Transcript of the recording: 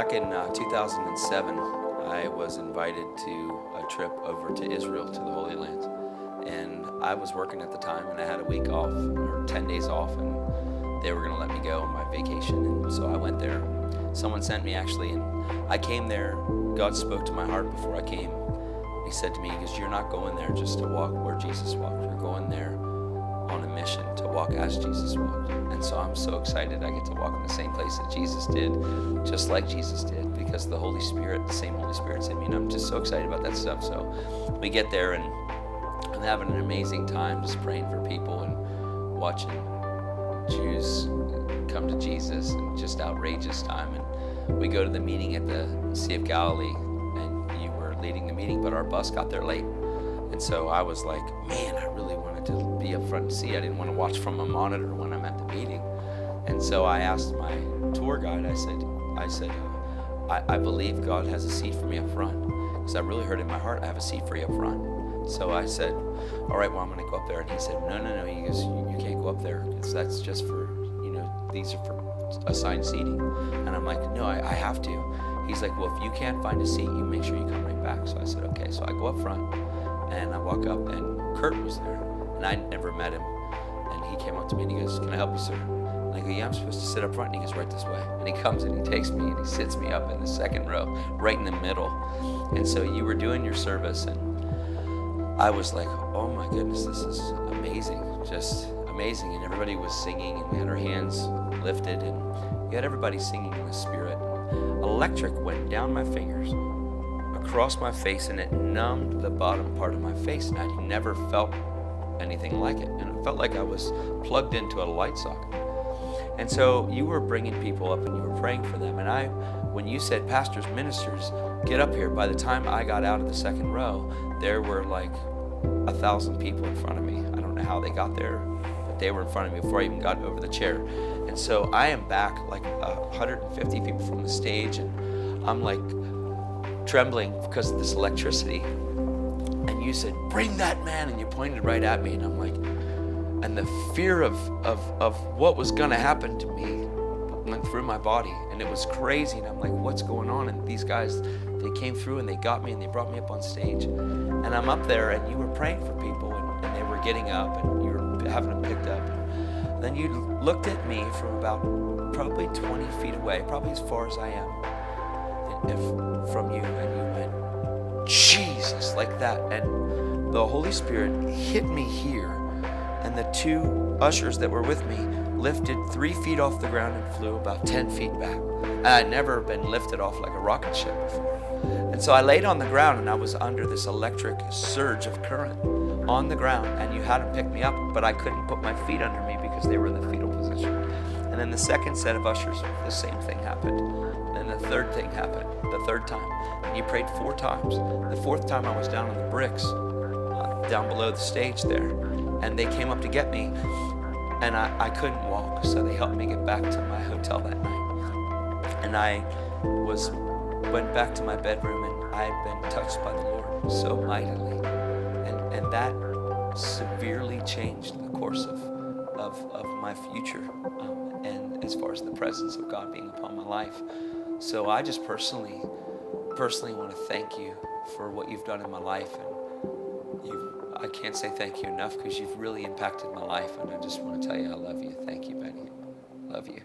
Back in 2007, I was invited to a trip over to Israel, to the Holy Land. And I was working at the time, and I had a week off, or 10 days off, and they were going to let me go on my vacation. And so I went there. Someone sent me, actually, and I came there. God spoke to my heart before I came. He said to me, he goes, you're not going there just to walk where Jesus walked. You're going there on a mission to walk as Jesus walked. And so I'm so excited I get to walk in the same place that Jesus did, just like Jesus did, because the Holy Spirit, the same Holy Spirit's in me, and I'm just so excited about that stuff. So we get there, and I'm having an amazing time just praying for people and watching Jews come to Jesus, and just outrageous time. And we go to the meeting at the Sea of Galilee, and you were leading the meeting, but our bus got there late. And so I was like, man, I really wanted to be up front and see. I didn't want to watch from a monitor when I'm at the meeting. And so I asked my tour guide, I said, I believe God has a seat for me up front, because I really heard in my heart I have a seat for you up front. So I said, all right, well, I'm going to go up there. And he said, no. He goes, you can't go up there, because that's just for, these are for assigned seating. And I'm like, no, I have to. He's like, well, if you can't find a seat, you make sure you come right back. So I said, okay. So I go up front, and I walk up, and Kurt was there. And I never met him. And he came up to me, and he goes, can I help you, sir? And I go, yeah, I'm supposed to sit up front. And he goes, right this way. And he comes, and he takes me, and he sits me up in the second row, right in the middle. And so you were doing your service, and I was like, oh my goodness, this is amazing, just amazing. And everybody was singing, and we had our hands lifted, and we had everybody singing in the Spirit. Electric went down my fingers, across my face, and it numbed the bottom part of my face, and I'd never felt anything like it. And it felt like I was plugged into a light socket. And so you were bringing people up, and you were praying for them. And when you said, pastors, ministers, get up here, by the time I got out of the second row, there were like 1,000 people in front of me. I don't know how they got there, but they were in front of me before I even got over the chair. And so I am back like 150 people from the stage, and I'm like trembling because of this electricity. And you said, bring that man, and you pointed right at me, and I'm like, and the fear of what was gonna happen to me went through my body, and it was crazy. And I'm like, what's going on? And these guys, they came through, and they got me, and they brought me up on stage. And I'm up there, and you were praying for people, and they were getting up, and you were having them picked up. And then you looked at me from about probably 20 feet away, probably as far as I am from you, and you went, Jesus, like that. And the Holy Spirit hit me here, and the two ushers that were with me lifted 3 feet off the ground and flew about 10 feet back. And I'd never been lifted off like a rocket ship before. And so I laid on the ground, and I was under this electric surge of current on the ground, and you had to pick me up, but I couldn't put my feet under me because they were in the fetal position. And then the second set of ushers, the same thing happened. And then the third thing happened, the third time. And you prayed 4 times. The fourth time I was down on the bricks, down below the stage there. And they came up to get me, and I couldn't walk, so they helped me get back to my hotel that night. And I went back to my bedroom, and I had been touched by the Lord so mightily. And that severely changed the course of my future, and as far as the presence of God being upon my life. So I just personally want to thank you for what you've done in my life. And I can't say thank you enough, because you've really impacted my life. And I just want to tell you I love you. Thank you, Benny. Love you.